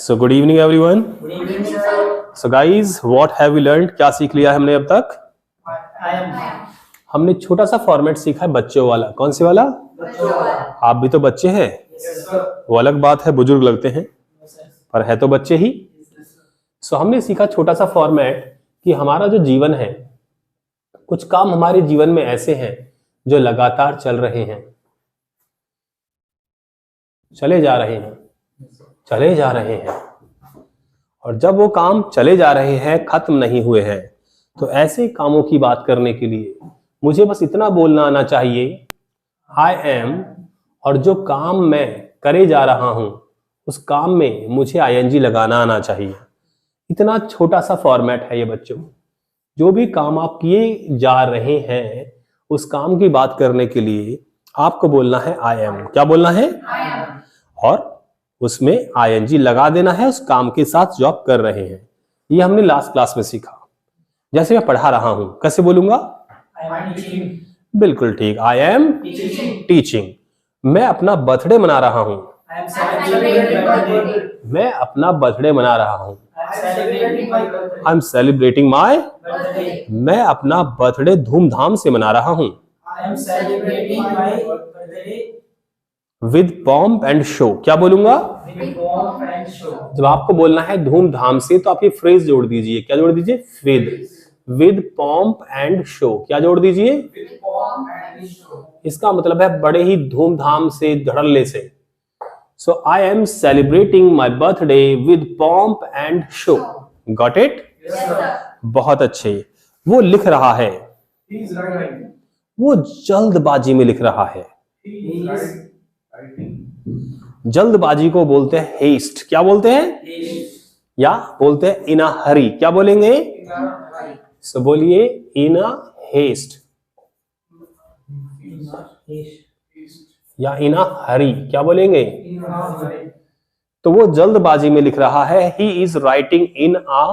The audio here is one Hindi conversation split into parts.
So good evening everyone. Good evening sir. So guys, what have we learned? क्या सीख लिया है हमने अब तक? हमने छोटा सा फॉर्मेट सीखा है बच्चों वाला. कौन सी वाला? बच्चों वाला. आप भी तो बच्चे हैं. वो अलग बात है, बुजुर्ग लगते हैं पर है तो बच्चे ही. सो हमने सीखा छोटा सा फॉर्मेट कि हमारा जो जीवन है, कुछ काम हमारे जीवन में ऐसे हैं जो लगातार चल रहे हैं, चले जा रहे हैं, चले जा रहे हैं, और जब वो काम चले जा रहे हैं, खत्म नहीं हुए हैं, तो ऐसे कामों की बात करने के लिए मुझे बस इतना बोलना आना चाहिए, आई एम, और जो काम मैं करे जा रहा हूं उस काम में मुझे आईएनजी लगाना आना चाहिए. इतना छोटा सा फॉर्मेट है ये बच्चों. जो भी काम आप किए जा रहे हैं उस काम की बात करने के लिए आपको बोलना है आई एम. क्या बोलना है? I am. और उसमें आईएनजी लगा देना है उस काम के साथ जो आप कर रहे हैं. ये हमने लास्ट क्लास में सीखा. जैसे मैं पढ़ा रहा हूं, कैसे बोलूंगा? बिल्कुल ठीक. I am teaching. मैं अपना बर्थडे मना रहा हूं. मैं अपना बर्थडे मना रहा हूं. I am celebrating my. मैं अपना बर्थडे धूमधाम से मना रहा हूं. With pomp and show. क्या बोलूंगा? जब आपको बोलना है धूमधाम से तो आप ये फ्रेज जोड़ दीजिए. क्या जोड़ दीजिए? With pomp and show. क्या जोड़ दीजिए? इसका मतलब है बड़े ही धूमधाम से, धड़ल्ले से. So I am celebrating my birthday with pomp and show. Got it? बहुत अच्छे. वो लिख रहा है. वो जल्दबाजी में लिख रहा है. जल्दबाजी को बोलते हैं हेस्ट. क्या बोलते हैं? या बोलते हैं इन अ हरी. क्या बोलेंगे? सो बोलिए इन अ हेस्ट या इन अ हरी. क्या बोलेंगे? तो वो जल्दबाजी में लिख रहा है. He is writing in a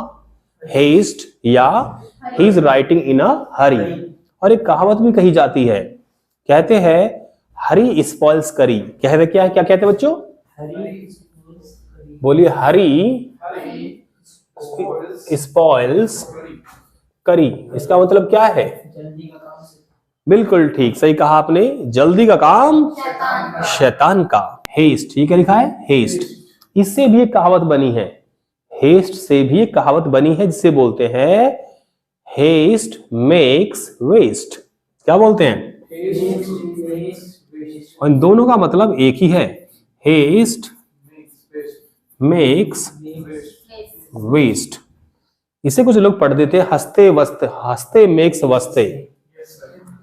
haste या ही इज राइटिंग इन अ हरी. और एक कहावत भी कही जाती है, कहते हैं हरी स्पॉइल्स करी. कहते क्या है? क्या कहते हैं बच्चों? बोलिए हरी स्पॉइल्स करी. इसका मतलब क्या है? बिल्कुल ठीक, सही कहा आपने. जल्दी का काम शैतान का. हेस्ट, ठीक है, लिखा है हेस्ट. इससे भी एक कहावत बनी है. हेस्ट से भी एक कहावत बनी है जिसे बोलते हैं हेस्ट मेक्स वेस्ट. क्या बोलते हैं? और इन दोनों का मतलब एक ही है. Haste makes waste. इसे कुछ लोग पढ़ देते हैं हंसते वस्ते. हंसते मेक्स वस्ते.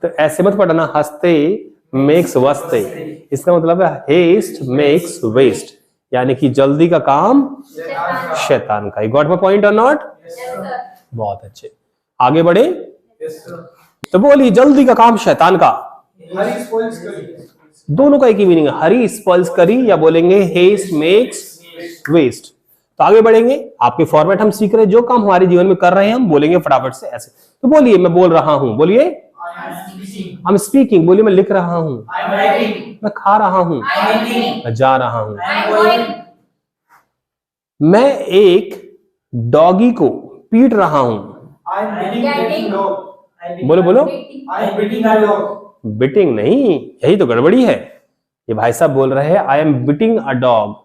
तो ऐसे मत पढ़ना हंसते मेक्स वस्ते. इसका मतलब है हेस्ट मेक्स वेस्ट, यानी कि जल्दी का काम शैतान का. यू गॉट माय पॉइंट और नॉट? बहुत अच्छे. आगे बढ़े. तो बोलिए जल्दी का काम शैतान का. दोनों का एक ही मीनिंग है. हरी स्पॉइल्स करी या बोलेंगे हेस्ट मेक्स वेस्ट. तो आगे बढ़ेंगे. आपके फॉर्मेट हम सीख रहे हैं. जो काम हमारे जीवन में कर रहे हैं हम बोलेंगे फटाफट से ऐसे. तो बोलिए मैं बोल रहा हूं. बोलिए आई एम स्पीकिंग. बोलिए मैं लिख रहा हूं. मैं खा रहा हूं. मैं जा रहा हूं. मैं एक डॉगी को पीट रहा हूं. बोलो बोलो. बिटिंग नहीं, यही तो गड़बड़ी है. ये भाई साहब बोल रहे हैं I am beating a dog.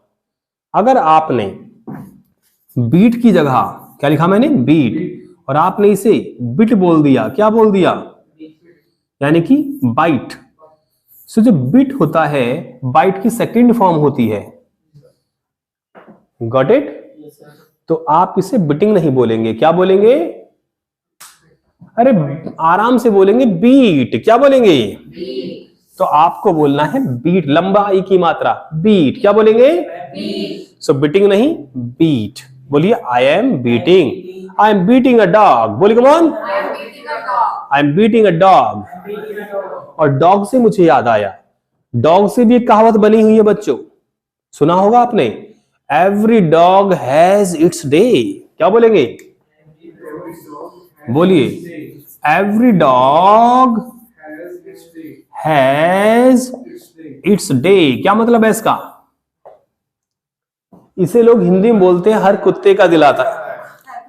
अगर आपने बीट की जगह क्या लिखा मैंने? बीट. और आपने इसे बिट बोल दिया. क्या बोल दिया? यानी कि बाइट. सो जो बिट होता है बाइट की सेकंड फॉर्म होती है. Got it? तो आप इसे बिटिंग नहीं बोलेंगे. क्या बोलेंगे? अरे आराम से बोलेंगे बीट. क्या बोलेंगे? तो आपको बोलना है बीट. लंबा ई की मात्रा. बीट. क्या बोलेंगे? सो बिटिंग नहीं, बीट. बोलिए I am beating. I am beating a dog. बोलिए come on. I am beating a dog. और डॉग से मुझे याद आया, डॉग से भी एक कहावत बनी हुई है बच्चों. सुना होगा आपने, every dog has its day. क्या बोलेंगे? बोलिए every dog has its day. क्या मतलब है इसका? इसे लोग हिंदी में बोलते हैं हर कुत्ते का दिल आता है,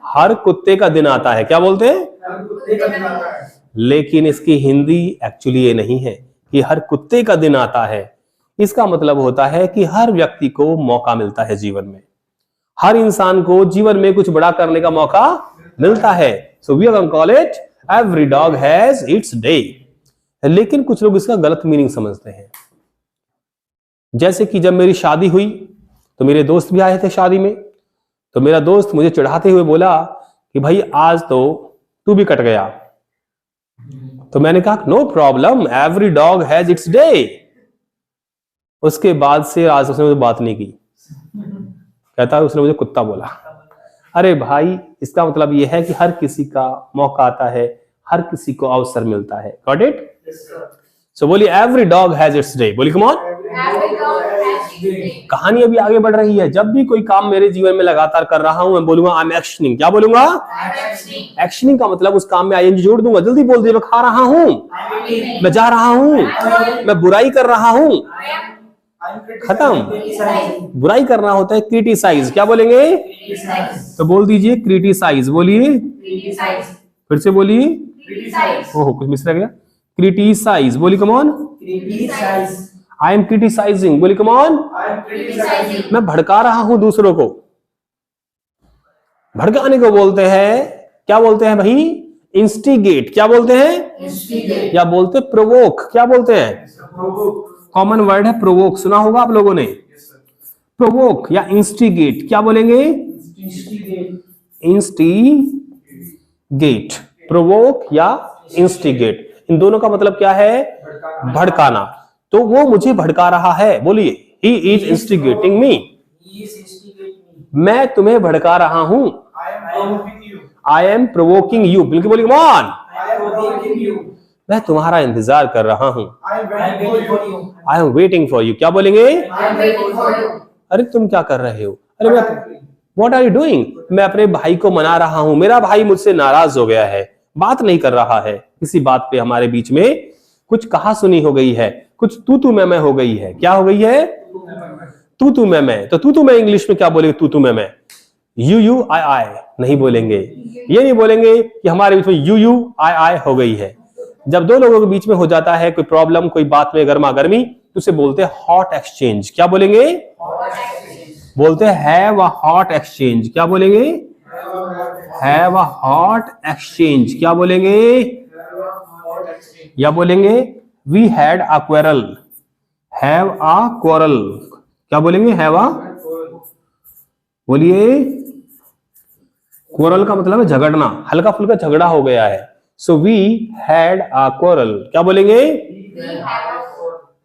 हर कुत्ते का दिन आता है। क्या बोलते हैं? हर कुत्ते का दिन आता है। लेकिन इसकी हिंदी एक्चुअली ये नहीं है कि हर कुत्ते का दिन आता है। इसका मतलब होता है कि हर व्यक्ति को मौका मिलता है जीवन में, हर इंसान को जीवन में कुछ बड़ा करने का मौका मिलता है। So we can call it every dog has its day. लेकिन कुछ लोग इसका गलत मीनिंग समझते हैं। जैसे कि जब मेरी शादी हुई तो मेरे दोस्त भी आए थे शादी में, तो मेरा दोस्त मुझे चिढ़ाते हुए बोला कि भाई आज तो तू भी कट गया। तो मैंने कहा no problem, every dog has its day. उसके बाद से आज उसने मुझे बात नहीं की। कहता है उसने मुझे कुत्ता बोला। अरे भाई, इसका मतलब यह है कि हर किसी का मौका आता है, हर किसी को अवसर मिलता है। Got it? सो बोलिए every dog has its day. बोलिए कम ऑन। कहानी अभी आगे बढ़ रही है। जब भी कोई काम मेरे जीवन में लगातार कर रहा हूं, मैं बोलूंगा आई एम एक्शनिंग। क्या बोलूंगा? एक्शनिंग का मतलब उस काम में आईएनजी जोड़ दूंगा। जल्दी बोल दिए, मैं खा रहा हूं, मैं जा रहा हूं, मैं बुराई कर रहा हूं। खत्म। बुराई करना होता है क्रिटिसाइज। क्या बोलेंगे? तो बोल दीजिए क्रिटिसाइज। बोलिए, फिर से बोलिए। ओहो, कुछ मिस रह गया। क्रिटिसाइज। बोलिए come on. I am criticising. बोलिए कम ऑन। मैं भड़का रहा हूं दूसरों को। भड़काने को बोलते हैं, क्या बोलते हैं भाई? इंस्टिगेट। क्या बोलते हैं? या बोलते प्रोवोक। क्या बोलते हैं? कॉमन वर्ड है प्रोवोक, सुना होगा आप लोगों ने। प्रोवोक या इंस्टिगेट। क्या बोलेंगे? इंस्टिगेट। प्रोवोक या इंस्टिगेट, इन दोनों का मतलब क्या है? भड़काना। तो वो मुझे भड़का रहा है। बोलिए, ही इज इंस्टिगेटिंग मी। मैं तुम्हें भड़का रहा हूं। I M provoking you. बिल्कुल बोलिए कम ऑन। मैं तुम्हारा इंतजार कर रहा हूं। I am waiting for you. क्या बोलेंगे? अरे तुम क्या कर रहे हो? अरे मैं, व्हाट आर यू डूइंग? मैं अपने भाई को मना रहा हूं। मेरा भाई मुझसे नाराज हो गया है, बात नहीं कर रहा है। किसी बात पे हमारे बीच में कुछ कहा सुनी हो गई है, कुछ तू मैं हो गई है। क्या हो गई है? तू मैं। तो तू मैं इंग्लिश में क्या बोलेंगे? तू मैं। यू आई नहीं बोलेंगे। ये नहीं बोलेंगे कि हमारे बीच में यू आई हो गई है। जब दो लोगों के बीच में हो जाता है कोई प्रॉब्लम, कोई बात में गर्मा गर्मी, तो उसे बोलते हैं हॉट एक्सचेंज। क्या बोलेंगे? बोलते हैं हैव अ हॉट एक्सचेंज। क्या बोलेंगे? Have a hot exchange. क्या बोलेंगे? या बोलेंगे we had a quarrel. Have a quarrel. क्या बोलेंगे? हैव अ, बोलिए। क्वेरल का मतलब है झगड़ना, हल्का फुल्का झगड़ा हो गया है। So we had a quarrel. क्या बोलेंगे?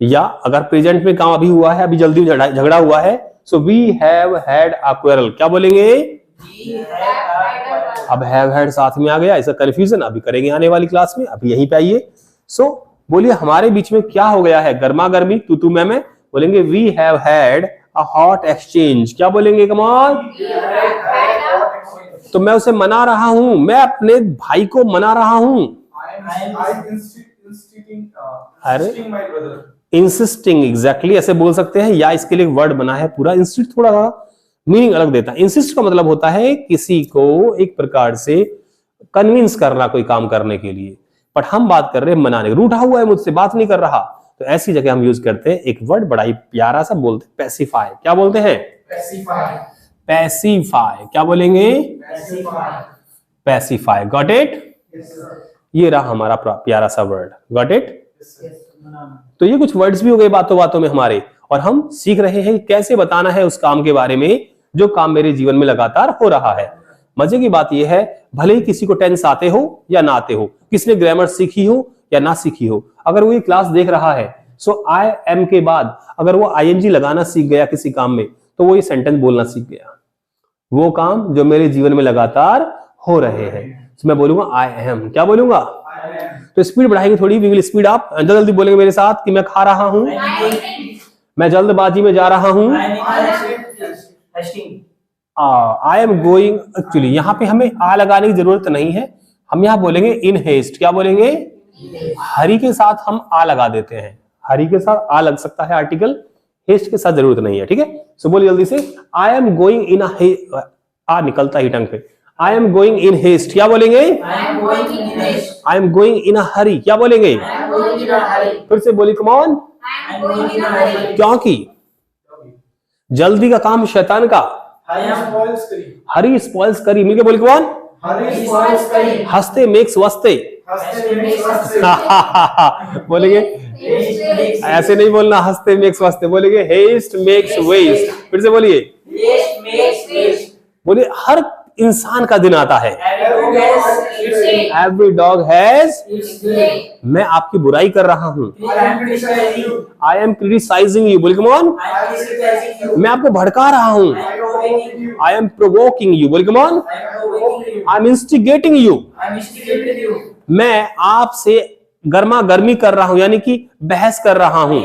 या अगर प्रेजेंट में काम अभी हुआ है, अभी जल्दी झगड़ा हुआ है, so we have had a quarrel. क्या बोलेंगे? अब हैव हैड साथ में आ गया, ऐसा कंफ्यूजन अभी करेंगे आने वाली क्लास में, अभी यहीं पे आइए। सो बोलिए हमारे बीच में क्या हो गया है? गर्मा गर्मी, तू मैं। बोलेंगे we have had a hot exchange. क्या बोलेंगे? Come on. तो मैं उसे मना रहा हूं, मैं अपने भाई को मना रहा हूं। अरे इंसिस्टिंग, एग्जैक्टली ऐसे बोल सकते हैं, या इसके लिए वर्ड बना है पूरा। इंसिस्ट थोड़ा मीनिंग अलग देता है। इंसिस्ट का मतलब होता है किसी को एक प्रकार से कन्विंस करना कोई काम करने के लिए, बट हम बात कर रहे हैं मनाने। रूठा हुआ है मुझसे, बात नहीं कर रहा, तो ऐसी जगह हम यूज करते हैं एक वर्ड बड़ा ही प्यारा सा, बोलते हैं पैसिफाई। क्या बोलते हैं? पैसिफाई। क्या बोलेंगे? पैसिफाई। Got it? ये रहा हमारा प्यारा सा वर्ड, गॉट इट? तो ये कुछ वर्ड्स भी हो गए बातों बातों में हमारे, और हम सीख रहे हैं कैसे बताना है उस काम के बारे में जो काम मेरे जीवन में लगातार हो रहा है। मजे की बात यह है, भले ही किसी को टेंस आते हो या ना आते हो, किसी ने ग्रामर सीखी हो या ना सीखी हो, अगर वो ये क्लास देख रहा है, सो आई एम के बाद अगर वो आईएनजी लगाना सीख गया किसी काम में, तो वो ये सेंटेंस बोलना सीख गया। वो काम जो मेरे जीवन में लगातार हो रहे हैं, तो मैं बोलूंगा आई एम। क्या बोलूंगा? तो स्पीड बढ़ाएंगे थोड़ी, वी विल स्पीड अप। जल्दी बोलेंगे मेरे साथ कि मैं खा रहा हूं, मैं जल्दबाजी में जा रहा हूं। आई एम गोइंग, एक्चुअली यहाँ पे हमें आ लगाने की जरूरत नहीं है, हम यहाँ बोलेंगे इन हेस्ट। क्या बोलेंगे? हरी के साथ हम आ लगा देते हैं, हरी के साथ आ लग सकता है आर्टिकल, हेस्ट के साथ जरूरत नहीं है, ठीक है। सो बोलिए जल्दी से, आई एम गोइंग इन आ निकलता ही टंग पे, I am going in haste, क्या बोलेंगे? आई एम गोइंग इन अ हरी, क्या बोलेंगे? फिर से बोलिए, कम ऑन। क्योंकि जल्दी का काम शैतान का, हरी स्पॉइल्स करी, मिलके बोलिए कौन? हंसते मेक्स वस्ते। बोलेंगे ऐसे नहीं बोलना, हंसते मेक्स वस्ते बोलेंगे, हेस्ट मेक्स वेस्ट। फिर से बोलिए, बोलिए हर इंसान का दिन आता है, एवरी डॉग हैज। मैं आपकी बुराई कर रहा हूं, आई एम क्रिटिसाइजिंग यू, बोलिए कम ऑन। मैं आपको भड़का रहा हूं, आई एम प्रोवोकिंग यू, बोलिए come on. I M instigating you, मैं आपसे गर्मा गर्मी कर रहा हूं, यानी कि बहस कर रहा हूं।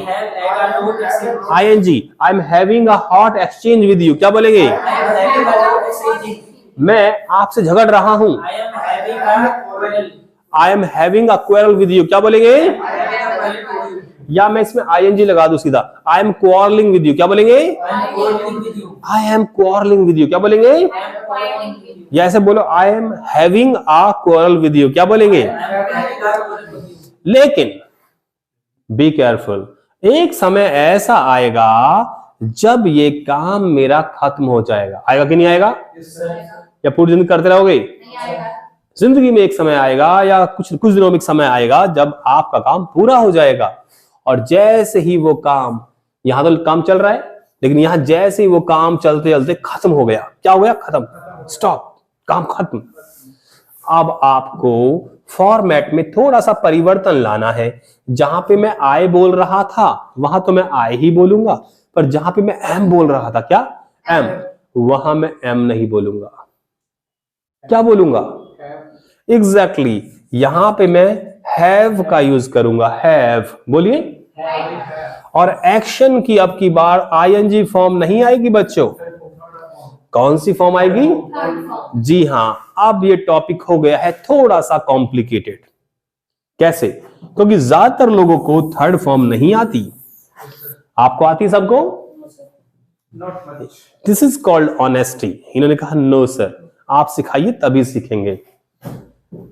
ING, I am having a hot exchange with you, क्या बोलेंगे? मैं आपसे झगड़ रहा हूं, I am having a quarrel with you, क्या बोलेंगे? या मैं इसमें ING लगा दूं सीधा, I am quarrelling with you, क्या बोलेंगे? I am quarrelling with you, क्या बोलेंगे? या ऐसे बोलो, I am having a quarrel with you, क्या बोलेंगे? लेकिन बी केयरफुल, एक समय ऐसा आएगा जब ये काम मेरा खत्म हो जाएगा। आएगा कि नहीं आएगा? या पूरी जिंदगी करते रहोगे? जिंदगी में एक समय आएगा, या कुछ दिनों में एक समय आएगा जब आपका काम पूरा हो जाएगा। और जैसे ही वो काम, यहां तो काम चल रहा है, लेकिन यहां जैसे ही वो काम चलते चलते खत्म हो गया, क्या हो गया? खत्म, स्टॉप, काम खत्म। अब आपको फॉर्मेट में थोड़ा सा परिवर्तन लाना है। जहां पे मैं आई बोल रहा था वहां तो मैं आई ही बोलूंगा, पर जहां पे मैं एम बोल रहा था, क्या एम, वहां मैं एम नहीं बोलूंगा, क्या बोलूंगा? एग्जैक्टली यहां पे मैं हैव का यूज करूंगा, हैव, बोलिए। और एक्शन की अब की बार ING फॉर्म नहीं आएगी बच्चों, कौन सी फॉर्म आएगी? जी हां, अब ये टॉपिक हो गया है थोड़ा सा कॉम्प्लिकेटेड। कैसे? क्योंकि ज्यादातर लोगों को थर्ड फॉर्म नहीं आती। आपको आती सबको? This is called honesty. इन्होंने कहा नो सर, आप सिखाइए तभी सीखेंगे।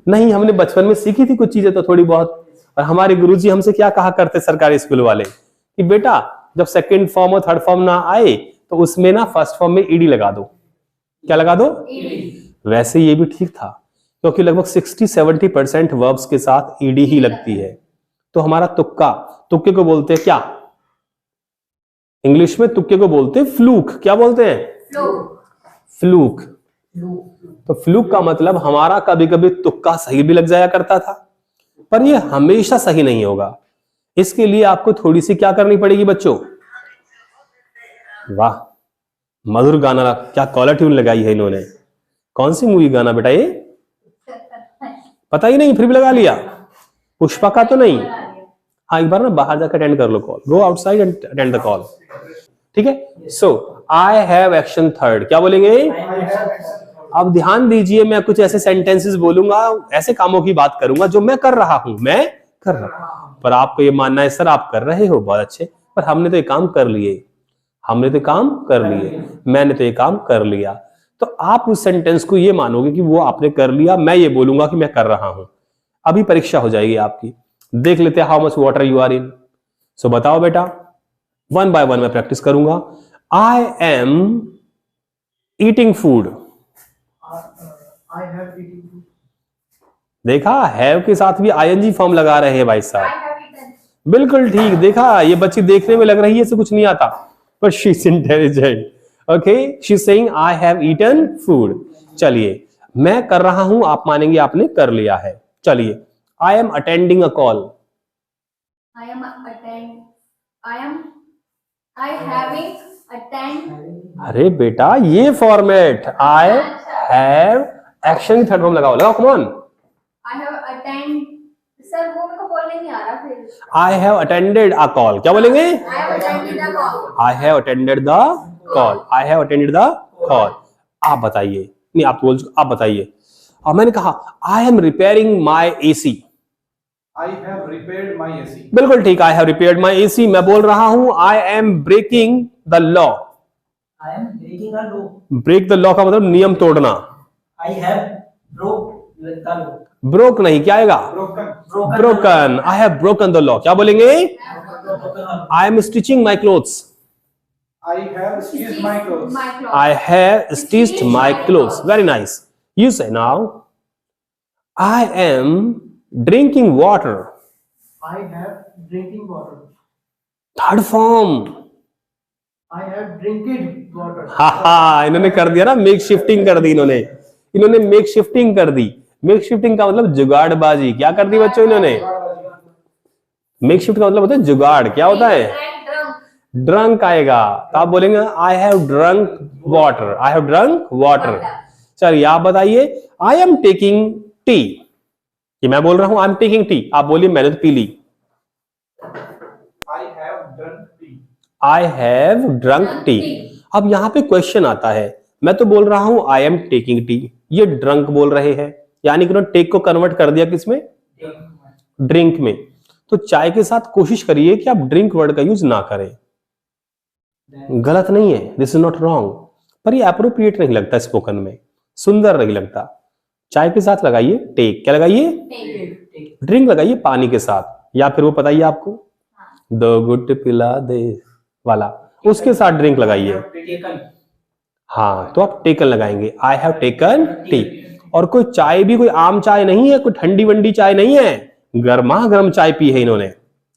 नहीं, हमने बचपन में सीखी थी कुछ चीजें तो थोड़ी बहुत, और हमारे गुरुजी हमसे क्या कहा करते सरकारी स्कूल वाले कि बेटा जब सेकंड फॉर्म और थर्ड फॉर्म ना आए तो उसमें ना फर्स्ट फॉर्म में ईडी लगा दो। क्या लगा दो? वैसे ये भी ठीक था, क्योंकि लगभग 60-70% वर्ब्स के साथ ईडी ही लगती है। तो हमारा तुक्का, तुक्के को बोलते हैं क्या? इंग्लिश में तुक्के को बोलते हैं फ्लूक। क्या बोलते हैं? फ्लूक। तो फ्लूक का मतलब हमारा कभी कभी तुक्का सही भी लग जाया करता था, पर ये हमेशा सही नहीं होगा। इसके लिए आपको थोड़ी सी क्या करनी पड़ेगी बच्चों? वाह, मधुर गाना, क्या कॉलर ट्यून लगाई है इन्होंने। कौन सी मूवी गाना बेटा ये? पता ही नहीं, फिर भी लगा लिया। पुष्पा का तो नहीं? हाँ, एक बार ना बाहर जाकर अटेंड कर लो call, go outside and attend the call, ठीक है। So I have action third, क्या बोलेंगे? अब ध्यान दीजिए, मैं कुछ ऐसे सेंटेंसेस बोलूंगा, ऐसे कामों की बात करूंगा जो मैं कर रहा हूं, मैं कर रहा हूं, पर आपको ये मानना है सर आप कर रहे हो, बहुत अच्छे, पर हमने तो ये काम कर लिए, हमने तो काम कर लिए, मैंने तो ये काम कर लिया। तो आप उस सेंटेंस को ये मानोगे कि वो आपने कर लिया, मैं ये बोलूंगा कि मैं कर रहा हूं। अभी परीक्षा हो जाएगी आपकी, देख लेते हैं how much water you are in. So बताओ बेटा, वन बाय वन मैं प्रैक्टिस करूंगा। I am eating food. देखा, हैव के साथ भी ING फॉर्म लगा रहे हैं भाई साहब। बिल्कुल ठीक, देखा, ये बच्ची देखने में लग रही है इसे कुछ नहीं आता, पर she is intelligent. Okay, she is saying I have eaten food. चलिए, मैं कर रहा हूं, आप मानेंगे आपने कर लिया है। चलिए, I am attending a call. अरे बेटा ये format, I have action third form लगाओ, लगाओ, come on. I have attend, sir वो मेरे को बोलने नहीं आ रहा फिर। I have attended a call, क्या बोलेंगे? I have attended the call. I have attended the call, I have attended the call. आप बताइए, नहीं आप बोल, आप बताइए। और मैंने कहा I am repairing my AC। I have repaired my AC. बिल्कुल ठीक, I have repaired my AC. मैं बोल रहा हूं I am breaking the law. I am breaking a law. Break the law का मतलब नियम तोड़ना। I have broke the law. Broke नहीं, क्या आएगा? Broken. Broken. I have broken the law. क्या बोलेंगे? Broken a law. I am stitching my clothes. I have stitched my clothes. I have stitched my clothes. Very nice. You say now, I am drinking water. I have drinking water. Third form. I have drinking water. हा हा, इन्होंने कर दिया ना, मेक शिफ्टिंग कर दी इन्होंने मेक शिफ्टिंग कर दी। मेक शिफ्टिंग का मतलब जुगाड़बाजी। क्या कर दी बच्चों इन्होंने? मेक शिफ्ट का मतलब होता है जुगाड़। क्या होता है? ड्रंक आएगा, तो आप बोलेंगे आई have drunk water. I have drunk water. चलिए आप बताइए, आई एम टेकिंग टी। ये मैं बोल रहा हूं आई एम टेकिंग टी, आप बोलिए मैंने तो पी ली। I have drunk tea. I have drunk tea. अब यहां पे क्वेश्चन आता है, मैं तो बोल रहा हूं आई एम टेकिंग टी, ये ड्रंक बोल रहे हैं, यानी कि उन्होंने टेक को कन्वर्ट कर दिया किसमें? ड्रिंक में। तो चाय के साथ कोशिश करिए कि आप ड्रिंक वर्ड का यूज ना करें। गलत नहीं है, दिस इज नॉट रॉन्ग, पर ये अप्रोप्रिएट नहीं लगता, स्पोकन में सुंदर नहीं लगता। चाय के साथ लगाइए टेक, क्या लगाइए? ड्रिंक लगाइए पानी के साथ, या फिर वो पता ही आपको दो गुट पिला दे वाला, उसके साथ ड्रिंक लगाइए। Taken. हाँ, तो आप टेकन लगाएंगे, आई हैव टेकन टी। और कोई चाय भी कोई आम चाय नहीं है, कोई ठंडी वंडी चाय नहीं है, गर्मा गर्म चाय पी है इन्होंने।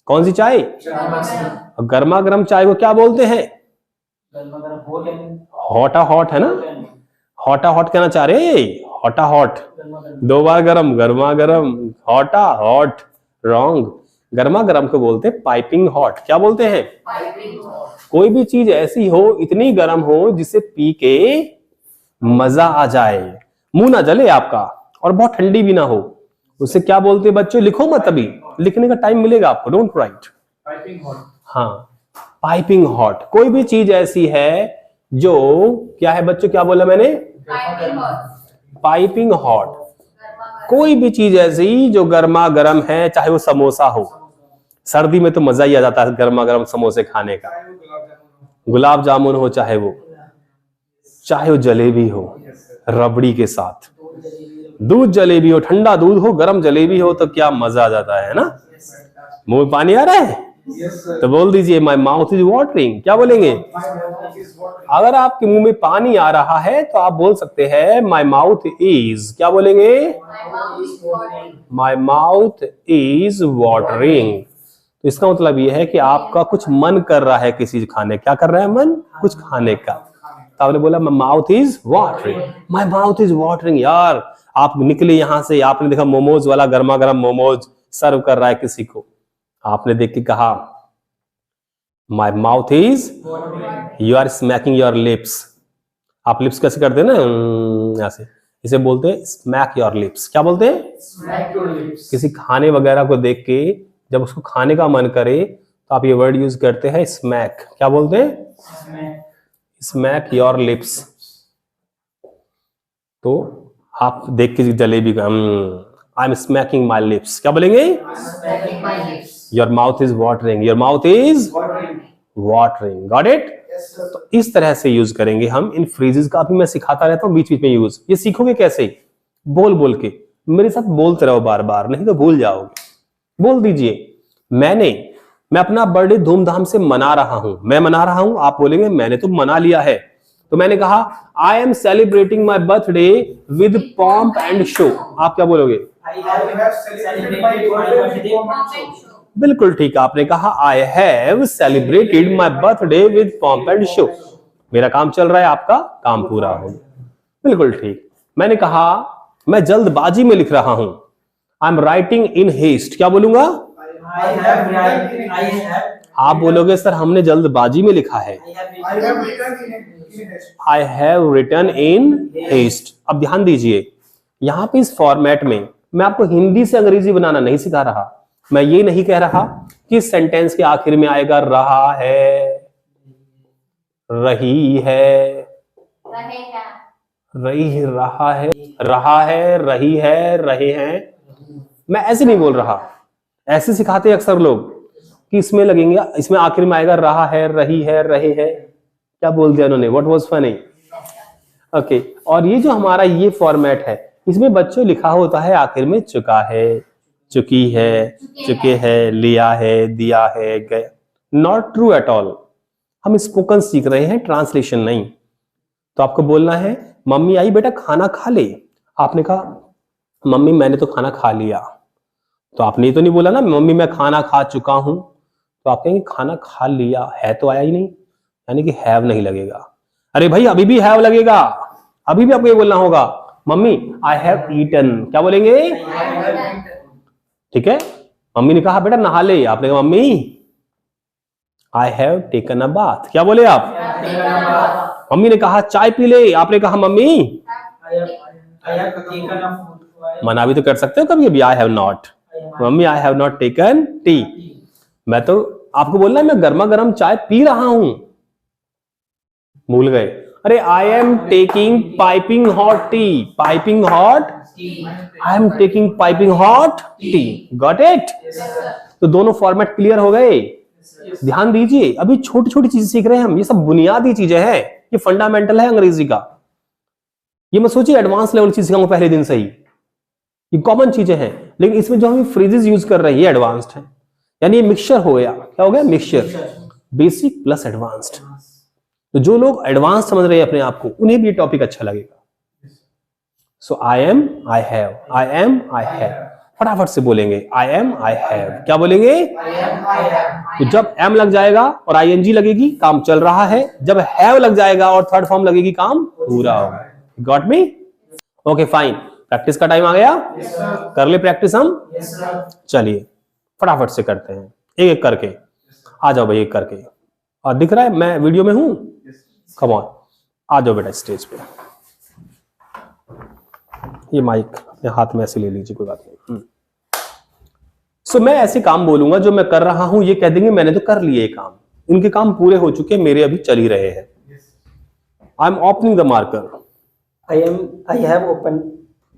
कौन सी चाय? गर्मा गर्म चाय को क्या बोलते हैं? हॉटा हॉट है ना, हॉटा हॉट कहना चाह रहे, हॉटा हॉट, दो बार गरम, गर्मा गरम, हॉटा हॉट, रॉन्ग। गर्मा गरम को बोलते हैं पाइपिंग हॉट। क्या बोलते हैं? कोई भी चीज ऐसी हो, इतनी गर्म हो जिसे पी के मजा आ जाए, मुंह ना जले आपका, और बहुत ठंडी भी ना हो, उसे क्या बोलते हैं बच्चों? लिखो मत, अभी लिखने का टाइम मिलेगा आपको, डोंट राइट। Piping hot. हाँ, पाइपिंग हॉट। कोई भी चीज ऐसी है जो क्या है बच्चों, क्या बोला मैंने? Piping hot. कोई भी चीज ऐसी जो गर्मा गर्म है, चाहे वो समोसा हो, सर्दी में तो मजा ही आ जाता है गर्मा गर्म समोसे खाने का, चाहे वो गुलाब जामुन हो, चाहे वो जलेबी हो रबड़ी के साथ, दूध जलेबी हो, ठंडा दूध हो, गरम जलेबी हो, तो क्या मजा आ जाता है ना। मुंह में पानी आ रहा है Yes, sir. तो बोल दीजिए माई माउथ इज वाटरिंग। क्या बोलेंगे? My mouth is watering. अगर आपके मुंह में पानी आ रहा है तो आप बोल सकते हैं माई माउथ इज, क्या बोलेंगे? माई माउथ इज वाटरिंग। तो इसका मतलब यह है कि आपका कुछ मन कर रहा है किसी चीज खाने, क्या कर रहा है मन? कुछ खाने का। तो आपने बोला माई mouth is watering, my mouth is watering. यार आप निकले यहां से, आपने देखा मोमोज वाला गर्मा गर्म मोमोज सर्व कर रहा है किसी को, आपने देख के कहा my mouth is, you are smacking your lips. आप लिप्स कैसे करते हैं ना, ऐसे, इसे बोलते हैं स्मैक योर लिप्स। क्या बोलते हैं? Smack your lips. किसी खाने वगैरह को देख के जब उसको खाने का मन करे तो आप ये वर्ड यूज करते हैं स्मैक। क्या बोलते हैं? Smack your lips. तो आप देख के जलेबी का I am smacking my lips, क्या बोलेंगे? Your mouth is watering, your mouth is Watering. Watering. Got it? Yes, sir. तो इस तरह से यूज करेंगे हम इन फ्रेजेस का। अभी मैं सिखाता रहता हूँ बीच बीच में यूज। ये सीखोगे कैसे? बोल बोल के, मेरे साथ बोलते रहो बार बार, नहीं तो भूल जाओगे। बोल दीजिए मैं अपना बर्थडे धूमधाम से मना रहा हूं। मैं मना रहा हूं, आप बोलेंगे मैंने तो मना लिया है। तो मैंने कहा I am celebrating my birthday with pomp and show. आप क्या बोलोगे? I have celebrated my birthday with pomp and show. बिल्कुल ठीक, आपने कहा I have celebrated my birthday with pomp and show. मेरा काम चल रहा है, आपका काम पूरा हो गया। बिल्कुल ठीक। मैंने कहा मैं जल्दबाजी में लिख रहा हूं, I am writing in haste. क्या बोलूंगा? I have आप बोलोगे सर हमने जल्दबाजी में लिखा है। I have written in haste. I have written in haste. अब ध्यान दीजिए, यहां पे इस फॉर्मेट में मैं आपको हिंदी से अंग्रेजी बनाना नहीं सिखा रहा। मैं ये नहीं कह रहा कि सेंटेंस के आखिर में आएगा रहा है, रही है, रही रहा है, रहा है, रही है, रहे हैं। मैं ऐसे नहीं बोल रहा। ऐसे सिखाते हैं अक्सर लोग कि इसमें लगेंगे, इसमें आखिर में आएगा रहा है, रही है, रहे है। क्या बोल दिया उन्होंने? What was funny? ओके, और ये जो हमारा ये फॉर्मेट है, इसमें बच्चों लिखा होता है आखिर में चुका है, चुकी है, चुके हैं, लिया है, दिया है, गया। Not true at all. हम स्पोकन सीख रहे हैं, ट्रांसलेशन नहीं। तो आपको बोलना है मम्मी आई बेटा खाना खा ले। आपने कहा मम्मी मैंने तो खाना खा लिया, तो आपने ये तो नहीं बोला ना मम्मी मैं खाना खा चुका हूं। तो आप कहेंगे खाना खा लिया, है तो आया ही नहीं, यानी कि हैव नहीं लगेगा। अरे भाई अभी भी हैव लगेगा, अभी भी आपको ये बोलना होगा मम्मी आई हैव ईटन। क्या बोलेंगे? ठीक है। मम्मी ने कहा बेटा नहा ले, आपने कहा mummy I have taken a bath. क्या बोले आप? मम्मी ने कहा चाय पी ले, आपने कहा मम्मी मना भी तो कर सकते हो कभी कभी, I have not, mummy I have not taken T. मैं तो आपको बोलना है मैं गर्मा गर्म चाय पी रहा हूं, भूल गए। अरे I am taking piping hot T, piping hot, I am taking piping hot T. Got it? तो दोनों फॉर्मेट क्लियर हो गए। ध्यान दीजिए, अभी छोटी छोटी चीजें सीख रहे हैं हम, ये सब बुनियादी चीजें हैं, ये फंडामेंटल है अंग्रेजी का। ये मत सोचिए एडवांस लेवल चीज सिखाऊंगा पहले दिन से ही, ये कॉमन चीजें हैं। लेकिन इसमें जो हम फ्रेजेस यूज कर रहे हैं ये एडवांस्ड है, यानी ये मिक्सचर हो गया। क्या हो गया? Mixture, basic plus advanced. तो जो लोग एडवांस समझ रहे हैं अपने आप को, उन्हें भी ये टॉपिक अच्छा लगेगा। So I am, I have, I am, I have. फटाफट से बोलेंगे आई एम, आई हैव। क्या बोलेंगे? तो जब एम लग जाएगा और आईएनजी लगेगी काम चल रहा है, जब हैव लग जाएगा और थर्ड फॉर्म लगेगी काम पूरा होगा। Got me? Okay fine. Practice का टाइम आ गया? कर ले प्रैक्टिस हम। चलिए फटाफट से करते हैं एक एक करके। आ जाओ भाई एक करके। और दिख रहा है मैं वीडियो में हूं? कम ऑन, आ जाओ बेटा स्टेज पे। ये माइक अपने हाथ में ऐसे ले लीजिए, कोई बात नहीं। सो मैं ऐसे काम बोलूंगा जो मैं कर रहा हूं, ये कह देंगे मैंने तो कर लिए काम, इनके काम पूरे हो चुके, मेरे अभी चल ही रहे हैं। आई am opening the marker. I have opened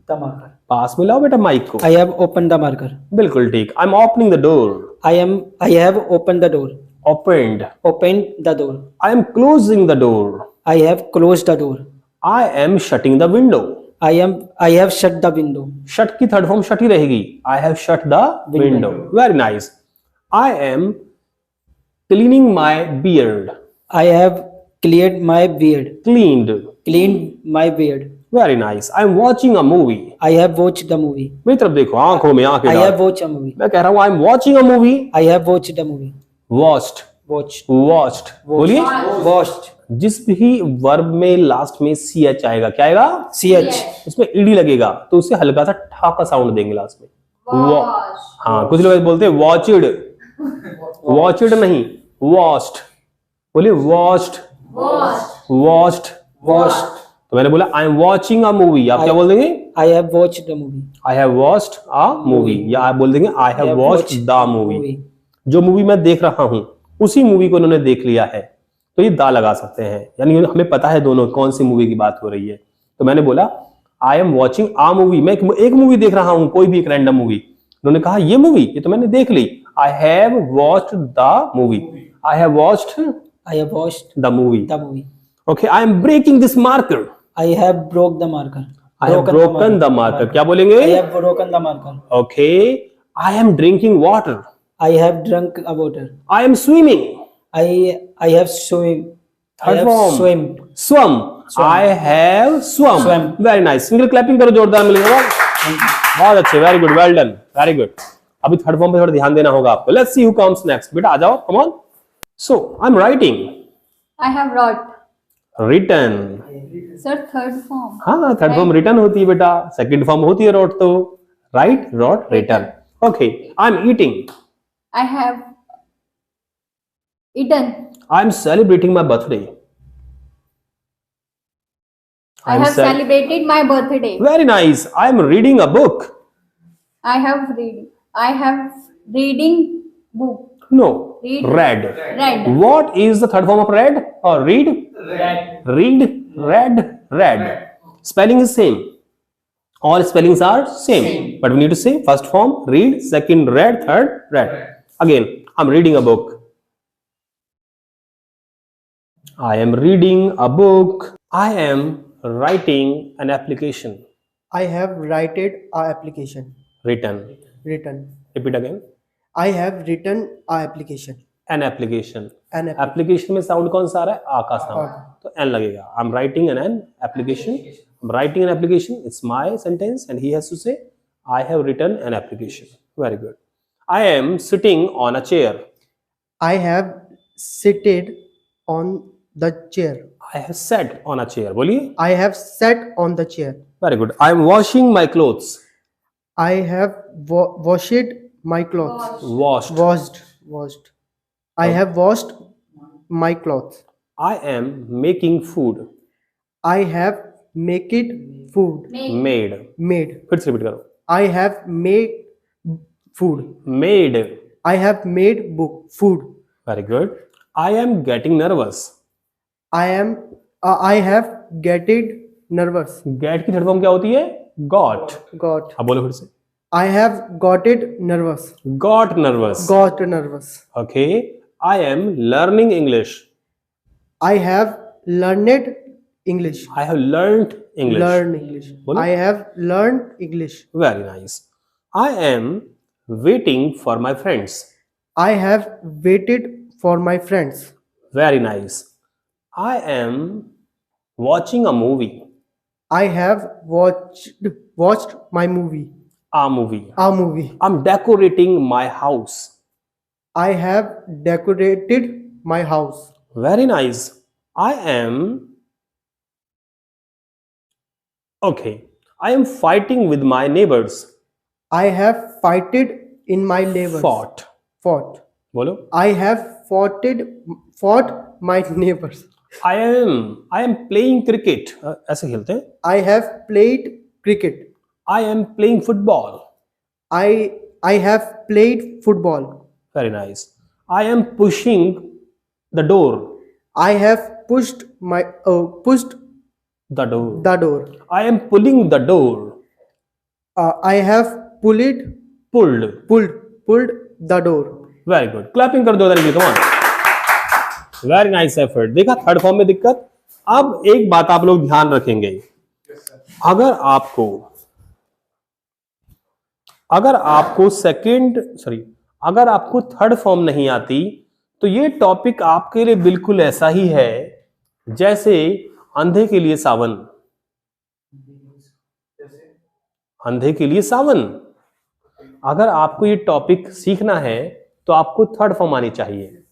the marker. पास में लाओ बेटा माइक को। I have opened the marker. बिल्कुल ठीक। I am opening the door. I have opened the door. Opened. Opened the door. I am closing the door. I have closed the door. I am shutting the window. I have shut the window. Shut की थर्ड फॉर्म शट ही रहेगी। I have shut the window. Very nice. I am cleaning my beard. I have cleared my beard. Cleaned my beard. Very nice. I am watching a movie. I have watched the movie. मेरी तरफ देखो, आंखों में आंखें I डाल। have watched a movie. मैं कह रहा हूं I am watching a movie. I have watched the movie. Watched. Watched. बोलिए। Watched. जिस भी वर्ब में लास्ट में सी एच आएगा, क्या आएगा? CH. उसमें ईडी लगेगा, तो उससे हल्का सा ठा का साउंड देंगे लास्ट में। Wash. हाँ, कुछ लोग बोलते हैं वॉचिड, वॉचिड नहीं, वॉच्ड। बोलिए वॉच्ड। Washed. Watched. तो मैंने बोला I am watching a movie, आप क्या बोल देंगे? I have watched the movie. I have watched a movie, या आप बोल देंगे आई हैव वॉच्ड द मूवी। जो मूवी मैं देख रहा हूं उसी मूवी को उन्होंने देख लिया है, तो ये दा लगा सकते हैं, यानी हमें पता है दोनों कौन सी मूवी की बात हो रही है। तो मैंने बोला I am watching a movie, मैं एक मूवी देख रहा हूं, कोई भी एक रैंडम मूवी। उन्होंने कहा ये मूवी, ये तो मैंने देख ली। I have watched the movie. I have watched I have watched the movie. the movie. Okay, I am breaking this marker. I have broke the marker. I have broken the marker. क्या बोलेंगे? I have broken the marker. Okay, I am drinking water. I have drunk a water. I am swimming. I have swim. I Third have form. swimmed. Swam. I have swam. Swam. Very nice. Single clapping करो जोरदार मिलेगा। बहुत अच्छे, very good, well done, very good. अभी थर्ड फॉर्म पे थोड़ा ध्यान देना होगा आपको। Let's see who comes next. बेटा आ जाओ, come on. So I am writing. I have wrote. Written. Sir, third form. हाँ, थर्ड फॉर्म रिटन होती है बेटा, सेकंड फॉर्म होती है रोट। तो write, wrote, written. Okay, I am eating. I have eaten. I am celebrating my birthday. I have celebrated my birthday. Very nice. I am reading a book. I have reading book. No, Read. Read. Read. What is the third form of read or read? Read, read, read. Spelling is same. All spellings are same, but we need to say first form read, second read, third read. Again, I'm reading a book. I am reading a book. I am writing an application. I have written a application. Written. Written. Repeat again. I have written a application. An application. An application में साउंड कौन सा आ रहा है? आ का साउंड, आ। तो एन लगेगा. आई am writing an application. I'm writing an application. It's my sentence, and he has to say, I have written an application. Very good. I am sitting on a chair. I have seated on the chair. I have sat on a chair. बोलिए. I have sat on the chair. Very good. I am washing my clothes. I have washed my clothes. Washed. Washed. I have washed my clothes. I am making food. I have made food. Made. Made. फिर से रिपीट करो. I have made food. Made. I have made food. Very good. I am getting nervous. I have getted nervous. Get की थर्ड फॉर्म क्या होती है? Got. Got. अब बोलो फिर से. I have got it nervous. Got nervous. Got nervous. Okay. I am learning English. I have learned English. I have learnt English. Learn English. बोलो. I have learned English. Very nice. I am waiting for my friends. I have waited for my friends. Very nice. I am watching a movie. I have watched my movie. A movie. A movie. I'm decorating my house. I have decorated my house. Very nice. I am okay. I am fighting with my neighbors. I have fighted in my neighbors. Fought. बोलो. I have fought my neighbors. I am playing cricket. ऐसे खेलते हैं. I have played cricket. I am playing football. I have played football. Very nice. I am pushing the door. I have pushed The door. the door. I am pulling the door. I have pulled the door. Very good. Clapping कर दो इधर भी. Come on. Very nice effort. देखा थर्ड फॉर्म में दिक्कत. अब एक बात आप लोग ध्यान रखेंगे. अगर आपको थर्ड फॉर्म नहीं आती तो ये टॉपिक आपके लिए बिल्कुल ऐसा ही है जैसे अंधे के लिए सावन. अंधे के लिए सावन. अगर आपको ये टॉपिक सीखना है तो आपको थर्ड फॉर्म आनी चाहिए,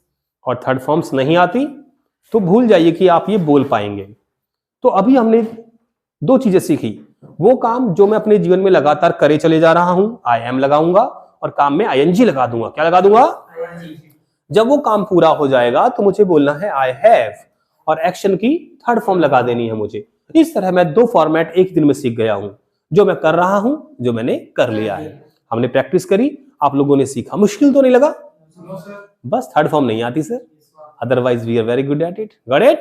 और थर्ड फॉर्म्स नहीं आती तो भूल जाइए कि आप ये बोल पाएंगे. तो अभी हमने दो चीजें सीखी. वो काम जो मैं अपने जीवन में लगातार करे चले जा रहा हूं, आई एम लगाऊंगा, और काम में आईएनजी लगा दूंगा. क्या लगा दूंगा? जब वो काम पूरा हो जाएगा तो मुझे बोलना है आई हैव, और एक्शन की थर्ड फॉर्म लगा देनी है मुझे. इस तरह मैं दो फॉर्मेट एक दिन में सीख गया हूं. जो मैं कर रहा हूं, जो मैंने कर लिया है. हमने प्रैक्टिस करी, आप लोगों ने सीखा. मुश्किल तो नहीं लगा? No, sir. बस थर्ड फॉर्म नहीं आती sir. Otherwise we are very good at it. Got it?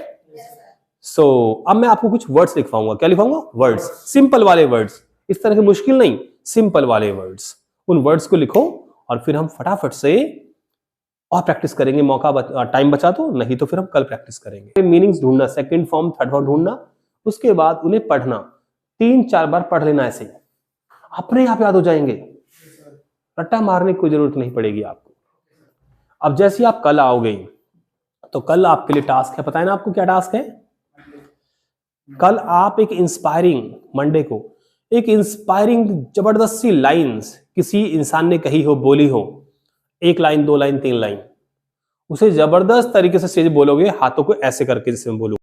So अब मैं आपको कुछ वर्ड्स लिखवाऊंगा. क्या लिखवाऊंगा? वर्ड्स. सिंपल वाले वर्ड्स. इस तरह के मुश्किल नहीं, सिंपल वाले वर्ड्स. उन वर्ड्स को लिखो और फिर हम फटाफट से और प्रैक्टिस करेंगे. टाइम बचा तो, नहीं तो फिर हम कल प्रैक्टिस करेंगे. मीनिंग्स ढूंढना, सेकंड फॉर्म थर्ड फॉर्म ढूंढना, उसके बाद उन्हें पढ़ना. 3-4 बार पढ़ लेना. ऐसे अपने आप याद हो जाएंगे. रट्टा मारने की कोई जरूरत नहीं पड़ेगी आपको. अब जैसे आप कल आओगे तो कल आपके लिए टास्क है. पता है ना आपको क्या टास्क है? कल आप एक इंस्पायरिंग, मंडे को एक इंस्पायरिंग जबरदस्त सी लाइन्स किसी इंसान ने कही हो, बोली हो, 1 लाइन 2 लाइन 3 लाइन, उसे जबरदस्त तरीके से स्टेज बोलोगे, हाथों को ऐसे करके, जिससे मैं बोलूं